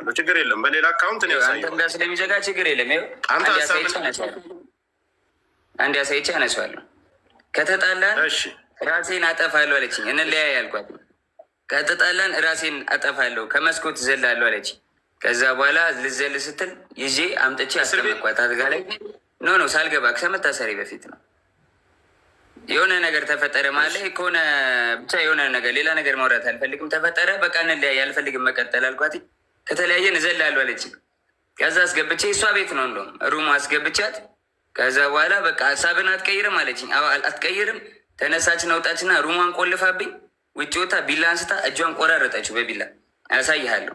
አሳያቸዋለሁ። ችግር የለም። በሌላ አካውንት ነው ያሳየው። አንተ ጋር ስለሚዘጋ ችግር የለም። ይኸው አንድ ያሳይቼ አነሳዋለሁ። ከተጣላን ራሴን አጠፋለሁ አለችኝ። እንለያይ ያልኳት። ከተጣላን ራሴን አጠፋለሁ ከመስኮት ዘላለሁ አለችኝ። ከዛ በኋላ ልዘል ስትል ይዤ አምጥቼ አስቀመጥኳት አልጋ ላይ። ኖ ሳልገባ ከመታሰሪ በፊት ነው። የሆነ ነገር ተፈጠረ ማለት ከሆነ ብቻ የሆነ ነገር ሌላ ነገር ማውራት አልፈልግም። ተፈጠረ በቃ እንለያይ፣ አልፈልግም መቀጠል አልኳት። ከተለያየን እዘላለሁ አለችኝ። ከዛ አስገብቼ እሷ ቤት ነው እንደውም ሩም አስገብቻት። ከዛ በኋላ በቃ ሀሳብን አትቀይርም አለችኝ። አትቀይርም። ተነሳችን አውጣችና ሩሟን ቆልፋብኝ ውጭ ወታ ቢላ አንስታ እጇን ቆራረጠችው በቢላ። ያሳይሃለሁ።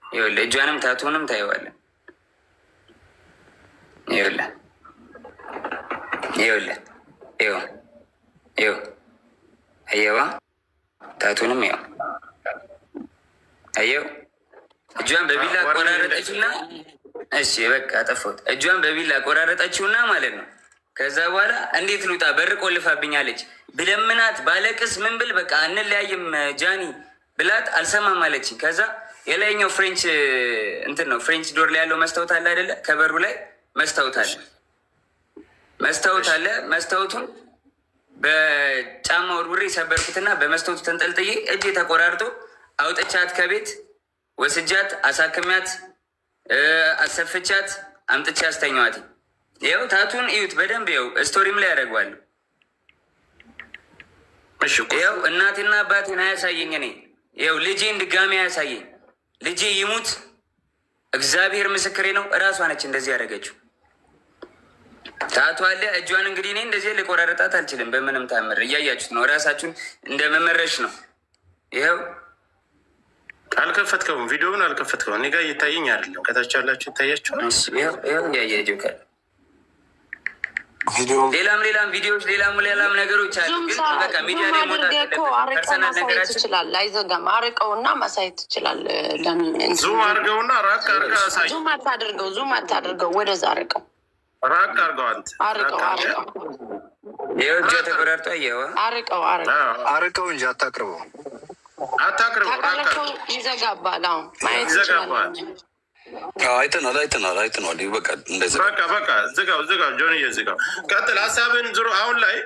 ይኸውልህ እጇንም ታቱንም ታየዋለህ። ይኸውልህ አየዋ ታቱንም ያው አየው። እጇን በቢላ ቆራረጠችውና እሺ በቃ አጠፋሁት። እጇን በቢላ ቆራረጠችውና ማለት ነው። ከዛ በኋላ እንዴት ልውጣ በር ቆልፋብኛለች። ብለምናት ባለቅስ ምን ብል በቃ እንለያይም ጃኒ ብላት አልሰማም አለችኝ። ከዛ የላይኛው ፍሬንች እንትን ነው ፍሬንች ዶር ላይ ያለው መስታወት አለ አይደለ? ከበሩ ላይ መስታወት አለ። መስታወቱን በጫማ ውርውሬ ሰበርኩትና በመስታወቱ ተንጠልጥዬ እጄ ተቆራርጦ አውጥቻት ከቤት ወስጃት አሳክሚያት አሰፍቻት አምጥቼ አስተኛዋት። ይኸው ታቱን እዩት በደንብ ይኸው ስቶሪም ላይ ያደርገዋለሁ። ይኸው እናቴና አባቴን አያሳየኝ። እኔ ይኸው ልጄን ድጋሚ አያሳየኝ። ልጄ ይሙት እግዚአብሔር ምስክሬ ነው። እራሷ ነች እንደዚህ ያደረገችው። ታቱ አለ እጇን። እንግዲህ እኔ እንደዚህ ልቆራረጣት አልችልም በምንም ታምር። እያያችሁት ነው። እራሳችሁን እንደመመረሽ ነው። ይኸው አልከፈትከውም፣ ቪዲዮውን አልከፈትከውም። እኔ ጋር እየታየኝ አይደለም። ከታች ያላችሁ ይታያችኋል። ይኸው እያየህ ካል ሌላም ቪዲዮዎች ሌላም ነገሮች አሉ። ግን በቃ ሚዲያ ላይ ፐርሰናል ነገራችን ትችላለህ። አይዘጋም። አርቀውና ማሳየት ትችላለህ። ዙም አድርገውና ራቅ አድርገህ አሳይ። ዙም አታድርገው፣ ወደዛ አርቀው፣ ራቅ አድርገው። አንተ አርቀው። ይኸው እጇ ተቆራርጦ አየኸው። አርቀው እንጂ አታቅርበው። ታውቃለህ፣ ይዘጋባል። አሁን ማየት ይዘጋባል። አይተናል። በቃ እንደዚህ በቃ ዝጋው። ጆንዬ ዝጋው። ቀጥል ሀሳብን ዙሮ አሁን ላይ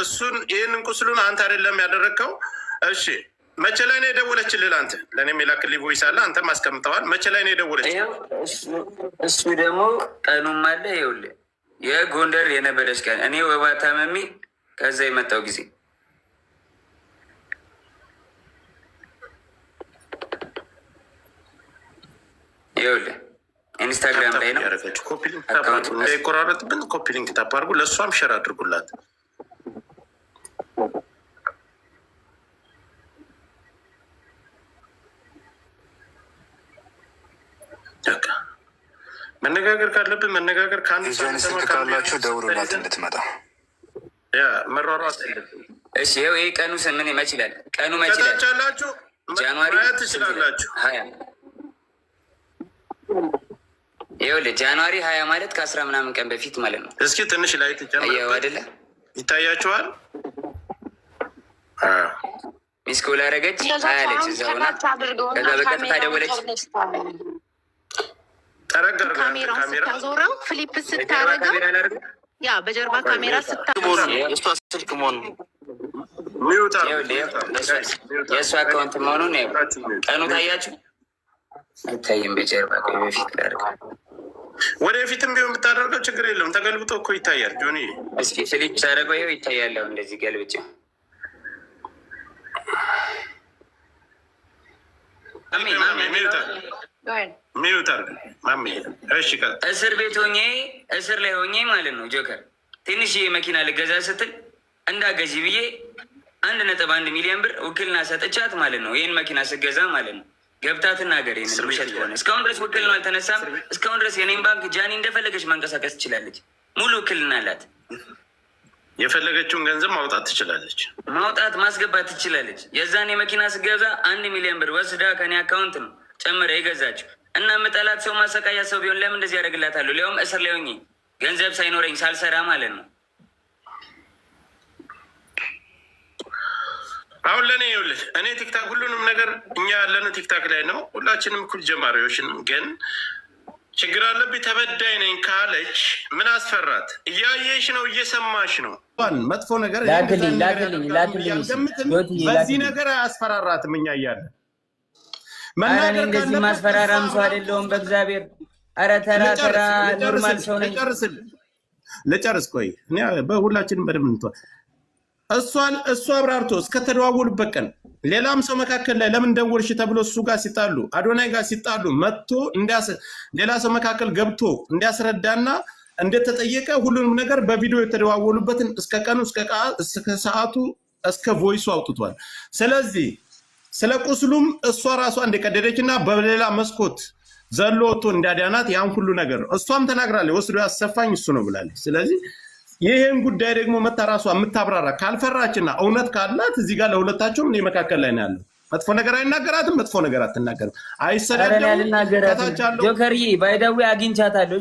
እሱን ይህንን ቁስሉን አንተ አይደለም ያደረግከው። እሺ መቼ ላይ ነው የደወለችልህ? አንተ ለእኔም የላክልኝ ቮይስ አለ፣ አንተም አስቀምጠዋል። መቼ ላይ ነው የደወለችልህ? እሱ ደግሞ ቀኑም አለ። ይኸውልህ የጎንደር የነበረች ቀን እኔ ወባ ታመሜ ከዛ የመጣው ጊዜ ይኸውልህ ኢንስታግራም ላይ ነው። እንዳይቆራረጥብን ኮፒ ሊንክ ታፕ አድርጉ። ለእሷም ሸር አድርጉላት። መነጋገር ካለብን መነጋገር ካላችሁ ደውሉላት እንድትመጣ። መሯሯጥ የለብን። እሺ ይኸው ይህ ቀኑ ምን መች ይላል? ቀኑ መች ይላል? ቻላችሁ ጃንዋሪ ትችላላችሁ 20 ይኸውልህ ጃንዋሪ 20 ማለት ከ10 ምናምን ቀን በፊት ማለት ነው። እስኪ ትንሽ ላይ ትጨምር አይደለ? ይታያችኋል። ሚስ ኮል አደረገች አያለች እዛው ሆና ከዛ በቀጥታ ደወለች። ጠረገር ካሜራ ስታዞረው ፍሊፕ ስታረገው ያ በጀርባ ካሜራ ስልክ መሆኑ የእሱ አካውንት መሆኑን ቀኑ ታያችሁ። አይታይም በጀርባ በፊት ላርግ ወደፊትም ቢሆን ብታደርገው ችግር የለም። ተገልብጦ እኮ ይታያል። ጆኒ እስኪ ፍሊፕ ሳደርገው ይኸው ይታያለሁ። እንደዚህ ገልብጭ እስር ቤት ሆኜ እስር ላይ ሆኜ ማለት ነው። ጆከር ትንሽ መኪና ልገዛ ስትል እንዳገዢ ብዬ 1.1 ሚሊዮን ብር ውክልና ሰጥቻት ማለት ነው። ይህን መኪና ስገዛ ማለት ነው። ገብታ ትናገር። ይህንን ውሸት ከሆነ እስካሁን ድረስ ውክልና አልተነሳም። እስካሁን ድረስ የኔም ባንክ ጃኒ እንደፈለገች ማንቀሳቀስ ትችላለች። ሙሉ ውክልና አላት። የፈለገችውን ገንዘብ ማውጣት ትችላለች። ማስገባት ትችላለች። የዛን የመኪና ስገዛ 1 ሚሊዮን ብር ወስዳ ከኔ አካውንት ነው ጨምረ የገዛችው። እና ምጠላት ሰው ማሰቃያ ሰው ቢሆን ለምን እንደዚህ ያደርግላታለሁ? ሊያውም እስር ላይ ሆኜ ገንዘብ ሳይኖረኝ ሳልሰራ ማለት ነው። አሁን ለእኔ ይኸውልህ እኔ ቲክታክ ሁሉንም ነገር እኛ ያለነው ቲክታክ ላይ ነው። ሁላችንም እኩል ጀማሪዎች ነው። ግን ችግር አለብኝ ተበዳይ ነኝ ካለች ምን አስፈራት? እያየሽ ነው፣ እየሰማሽ ነው። መጥፎ ነገር በዚህ ነገር አያስፈራራትም። እኛ እያለን መናገር እንደዚህ ማስፈራራም ሰው አይደለሁም። በእግዚአብሔር ኧረ ተራ ተራ ኖርማል ሰው ነኝ። ልጨርስ ቆይ በሁላችንም በደምብ እንተዋል። እሱ አብራርቶ እስከተደዋወሉበት ቀን ሌላም ሰው መካከል ላይ ለምን ደወልሽ ተብሎ እሱ ጋር ሲጣሉ አዶናይ ጋር ሲጣሉ መጥቶ ሌላ ሰው መካከል ገብቶ እንዲያስረዳና እንደተጠየቀ ሁሉንም ነገር በቪዲዮ የተደዋወሉበትን እስከ ቀኑ እስከ ሰዓቱ እስከ ቮይሱ አውጥቷል። ስለዚህ ስለ ቁስሉም እሷ ራሷ እንደቀደደች እና በሌላ መስኮት ዘሎ ወጥቶ እንዳዳናት ያን ሁሉ ነገር እሷም ተናግራለች። ወስዶ ያሰፋኝ እሱ ነው ብላለች። ስለዚህ ይሄን ጉዳይ ደግሞ መታ ራሷ የምታብራራ ካልፈራችና እውነት ካላት እዚህ ጋር ለሁለታቸውም እኔ መካከል ላይ ነው ያለው። መጥፎ ነገር አይናገራትም፣ መጥፎ ነገር አትናገርም፣ አይሰዳደም። ጆከርዬ ባይዳዊ አግኝቻታለሁ።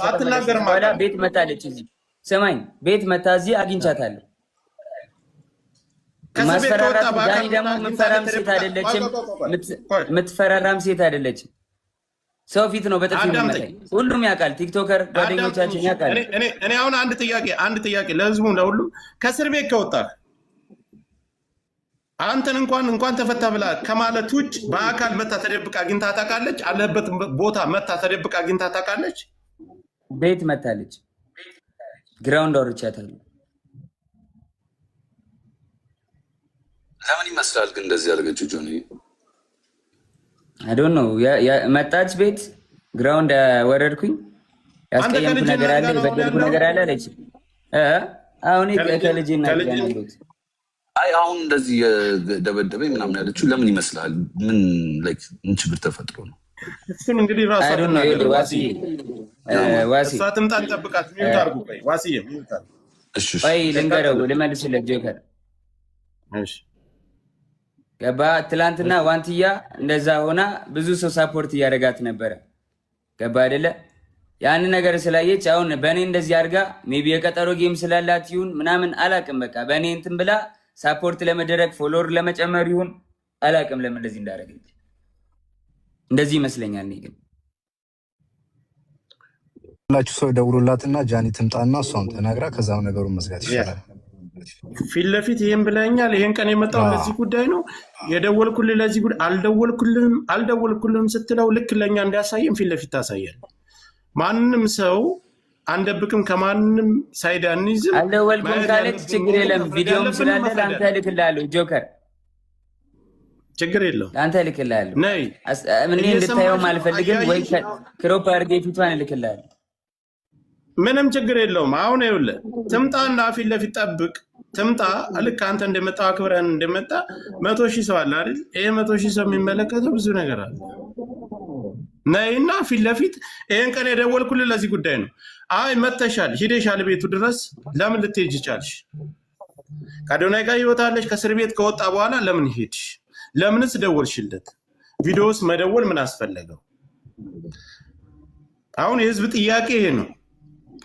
አትናገርም። ቤት መታለች፣ እዚህ ሰማኝ፣ ቤት መታ እዚህ አግኝቻታለሁ። ማስፈራራት ዳኒ ደግሞ የምትፈራም ሴት አይደለችም፣ የምትፈራራም ሴት አይደለችም። ሰው ፊት ነው በጥፊ የሚመታኝ። ሁሉም ያውቃል፣ ቲክቶከር ጓደኞቻችን ያውቃል። እኔ አሁን አንድ ጥያቄ ለህዝቡ ለሁሉም ከእስር ቤት ከወጣህ አንተን እንኳን ተፈታ ብላ ከማለት ውጭ በአካል መታ ተደብቃ አግኝታ ታውቃለች? አለበት ቦታ መታ ተደብቃ አግኝታ ታውቃለች? ቤት መታለች፣ ግራውንድ አውርቻታለሁ። ለምን ይመስላል ግን እንደዚህ ያደረገችው ጆኒ? አዶን ነው መጣች፣ ቤት ግራውንድ ወረድኩኝ። ያስቀየምኩ ነገር አለ፣ የበደልኩ ነገር አለ አለች። አሁን ከልጅ እናገናኙት። አይ አሁን እንደዚህ የደበደበኝ ምናምን ያለችው ለምን ይመስላል? ምን ችግር ተፈጥሮ ነው? እሱን እንግዲህ ራሱ ነው ዋሲ እሷ ትምጣ እንጠብቃት። ሚዩት አድርጉ። ቆይ ዋሲዬ ሚዩት አድርጉ። እሺ ቆይ ልንገረው፣ ልመልስለት ጆከር። እሺ ገባ። ትላንትና ዋንትያ እንደዛ ሆና ብዙ ሰው ሳፖርት እያደረጋት ነበረ። ገባ አይደለ? ያን ነገር ስላየች አሁን በእኔ እንደዚህ አድርጋ ሜቢ የቀጠሮ ጌም ስላላት ይሁን ምናምን አላቅም። በቃ በእኔ እንትን ብላ ሳፖርት ለመደረግ ፎሎወር ለመጨመር ይሁን አላቅም ለምን እንደዚህ እንዳደረገች። እንደዚህ ይመስለኛል። እኔ ግን ሁላችሁ ሰው ደውሎላትና ጃኒ ትምጣና እሷን ተናግራ ከዛው ነገሩን መዝጋት ይችላል። ፊት ለፊት ይሄን ብለኛል፣ ይሄን ቀን የመጣው ለዚህ ጉዳይ ነው የደወልኩልህ፣ ለዚህ ጉዳይ አልደወልኩልህም ስትለው ልክ ለኛ እንዲያሳየም ፊት ለፊት ታሳያል። ማንንም ሰው አንደብቅም፣ ከማንም ሳይድ አንይዝም። አልደወልኩም ካለች ችግር የለም። ቪዲዮም ስላለ ለአንተ እልክልሃለሁ ጆከር፣ ችግር የለውም። ለአንተ እልክልሃለሁ። እኔ እንድታየውም አልፈልግም፣ ወይ ክሮፕ አድርጌ ፊቷን እልክልሃለሁ። ምንም ችግር የለውም። አሁን ይኸውልህ ትምጣና ፊት ለፊት ጠብቅ፣ ትምጣ። ልክ አንተ እንደመጣ አክብረን እንደመጣ 100,000 ሰው አለ አይደል? ይሄ 100,000 ሰው የሚመለከተው ብዙ ነገር አለ። ነይና ፊት ለፊት ይሄን ቀን የደወልኩልህ ለዚህ ጉዳይ ነው። አይ መተሻል፣ ሂደሻል ቤቱ ድረስ ለምን ልትሄጂ ቻልሽ? ከአዶናይ ጋር ህይወታለሽ። ከእስር ቤት ከወጣ በኋላ ለምን ሄድሽ? ለምንስ ደወልሽለት? ቪዲዮስ መደወል ምን አስፈለገው? አሁን የህዝብ ጥያቄ ይሄ ነው።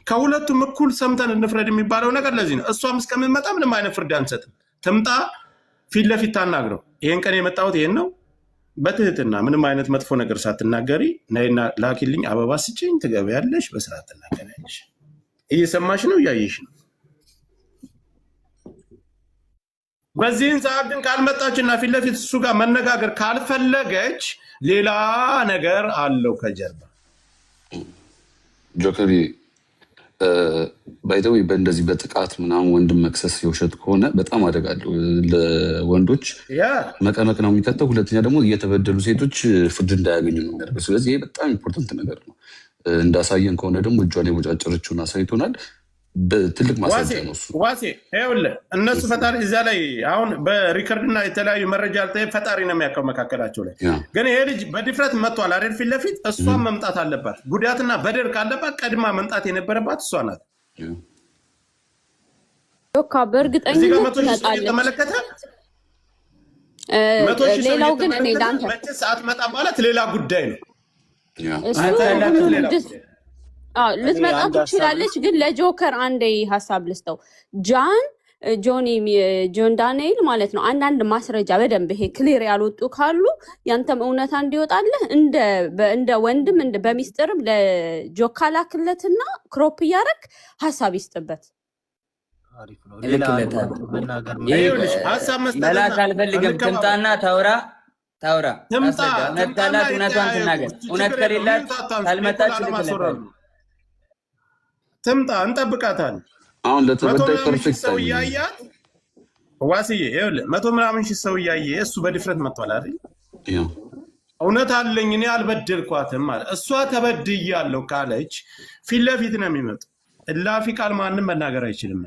ከሁለቱም እኩል ሰምተን እንፍረድ የሚባለው ነገር ለዚህ ነው። እሷም እስከምንመጣ ምንም አይነት ፍርድ አንሰጥም። ትምጣ፣ ፊት ለፊት ታናግረው። ይሄን ቀን የመጣሁት ይሄን ነው፣ በትህትና ምንም አይነት መጥፎ ነገር ሳትናገሪ ነይና ላኪልኝ፣ አበባ ስጭኝ፣ ትገበያለሽ፣ በስርዓት ትናገሪያለሽ። እየሰማሽ ነው፣ እያየሽ ነው። በዚህን ሰዓት ግን ካልመጣችና ፊት ለፊት እሱ ጋር መነጋገር ካልፈለገች ሌላ ነገር አለው ከጀርባ። ጆከሪ ባይተው በእንደዚህ በጥቃት ምናምን ወንድም መክሰስ የውሸት ከሆነ በጣም አደጋ አለው። ለወንዶች መቀመቅ ነው የሚከተው። ሁለተኛ ደግሞ እየተበደሉ ሴቶች ፍርድ እንዳያገኙ ነው የሚያደርገው። ስለዚህ ይሄ በጣም ኢምፖርታንት ነገር ነው። እንዳሳየን ከሆነ ደግሞ እጇን የቦጫጨረችውን አሳይቶናል። በትልቅ ማስረጃ ነው እሱ። ዋሴ ይኸውልህ እነሱ ፈጣሪ እዚያ ላይ አሁን በሪከርድና የተለያዩ መረጃ አልተ ፈጣሪ ነው የሚያውቀው መካከላቸው ላይ። ግን ይሄ ልጅ በድፍረት መጥቷል አይደል? ፊት ለፊት እሷን መምጣት አለባት። ጉዳትና በደል ካለባት ቀድማ መምጣት የነበረባት እሷ ናት። በእርግጠኝነት ተመለከተ። ሌላው ግን እኔ ላንተ ሰዓት መጣ ማለት ሌላ ጉዳይ ነው። ልትመጣ ትችላለች። ግን ለጆከር አንዴ ሀሳብ ልስጠው። ጃን ጆን ዳንኤል ማለት ነው አንዳንድ ማስረጃ በደንብ ይሄ ክሊር ያልወጡ ካሉ ያንተም እውነታ እንዲወጣልህ እንደ ወንድም በሚስጥርም ለጆካ ላክለትና ክሮፕ እያደረግ ሀሳብ ይስጥበት። መላክ አልፈልግም። ትምጣና ታውራ እውነት ካላት እውነቷን ትናገር። እውነት ከሌላት ካልመጣች ልክለታል። ትምጣ፣ እንጠብቃታለን። አሁን ለተበዳይ ፐርፌክት ሰው እያያት ዋስዬ ይኸውልህ 100 ምናምን ሺህ ሰው እያየ እሱ በድፍረት መጥቷል አይደል? እውነት አለኝ እኔ አልበደልኳትም ማለት እሷ ተበድያለሁ ካለች ፊት ለፊት ነው የሚመጡ። እላፊ ቃል ማንም መናገር አይችልም።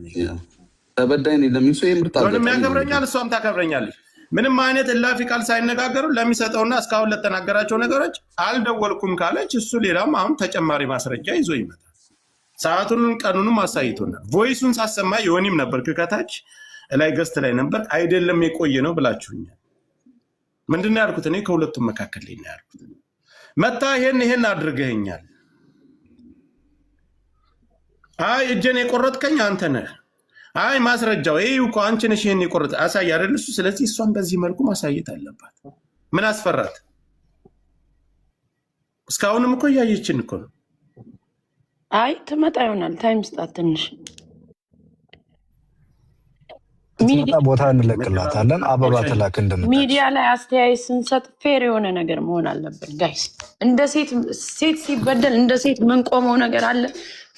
ተበዳይ ነኝ ለሚል ሰው ይምርጣ ምንም ያከብረኛል፣ እሷም ታከብረኛለች። ምንም አይነት እላፊ ቃል ሳይነጋገሩ ለሚሰጠውና እስካሁን ለተናገራቸው ነገሮች አልደወልኩም ካለች እሱ ሌላም አሁን ተጨማሪ ማስረጃ ይዞ ይመጣል። ሰዓቱን ቀኑንም አሳይቶናል። ቮይሱን ሳሰማ የሆኒም ነበር ከታች ላይ ገስት ላይ ነበር አይደለም የቆየ ነው ብላችሁኛል። ምንድነው ያልኩት? እኔ ከሁለቱም መካከል ላይ ነው ያልኩት። መታ ይሄን አድርገኛል። አይ እጄን የቆረጥከኝ አንተ ነህ። አይ ማስረጃው ይሄ እኮ አንቺ ነሽ ይሄን የቆረጥ አሳይ አይደል እሱ። ስለዚህ እሷን በዚህ መልኩ ማሳየት አለባት። ምን አስፈራት? እስካሁንም እኮ እያየችን እኮ ነው። አይ ትመጣ ይሆናል። ታይም ስጣት ትንሽ። ትመጣ ቦታ እንለቅላታለን። አበባ ተላክ እንደምታች ሚዲያ ላይ አስተያየት ስንሰጥ ፌር የሆነ ነገር መሆን አለበት ጋይስ። እንደ ሴት ሲበደል እንደ ሴት የምንቆመው ነገር አለ።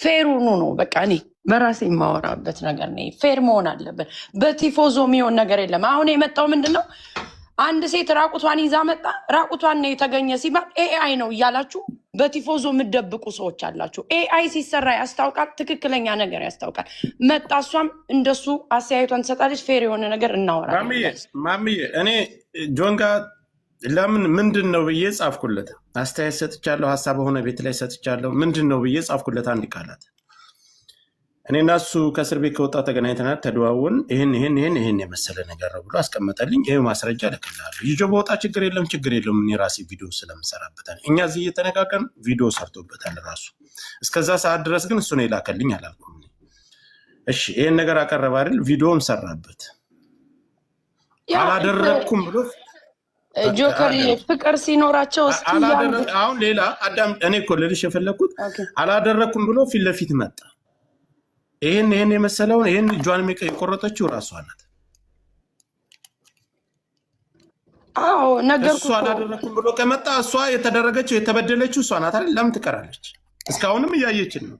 ፌር ሆኖ ነው በቃ እኔ በራሴ የማወራበት ነገር ነው። ፌር መሆን አለበት። በቲፎዞ የሚሆን ነገር የለም። አሁን የመጣው ምንድን ነው? አንድ ሴት ራቁቷን ይዛ መጣ። ራቁቷን ነው የተገኘ ሲባል ኤአይ ነው እያላችሁ በቲፎዞ የምትደብቁ ሰዎች አላችሁ። ኤአይ ሲሰራ ያስታውቃል፣ ትክክለኛ ነገር ያስታውቃል። መጣ፣ እሷም እንደሱ አስተያየቷን ትሰጣለች። ፌር የሆነ ነገር እናወራለን። ማሚዬ እኔ ጆን ጋር ለምን ምንድን ነው ብዬ ጻፍኩለት። አስተያየት ሰጥቻለሁ፣ ሀሳብ ሆነ ቤት ላይ ሰጥቻለሁ። ምንድን ነው ብዬ ጻፍኩለት አንድ ቃላት። እኔና እሱ ከእስር ቤት ከወጣ ተገናኝተናል፣ ተደዋወን። ይህን የመሰለ ነገር ነው ብሎ አስቀመጠልኝ። ይህ ማስረጃ እልክልሃለሁ። ይዞ በወጣ ችግር የለም። እኔ ራሴ ቪዲዮ ስለምሰራበታል። እኛ እዚህ እየተነጋገርን ቪዲዮ ሰርቶበታል ራሱ። እስከዛ ሰዓት ድረስ ግን እሱ ነው የላከልኝ አላልኩም። እሺ ይህን ነገር አቀረበ አይደል? ቪዲዮም ሰራበት። አላደረግኩም ብሎ ጆከር ፍቅር ሲኖራቸው አሁን ሌላ አዳም እኔ እኮ ልልሽ የፈለግኩት አላደረግኩም ብሎ ፊት ለፊት መጣ። ይህን የመሰለውን ይህን እጇን የቆረጠችው ራሷ ናት። አዎ ነገርኩ። እሷ አላደረኩም ብሎ ከመጣ እሷ የተደረገችው የተበደለችው እሷ ናት አይደል? ለምን ትቀራለች? እስካሁንም እያየችን ነው።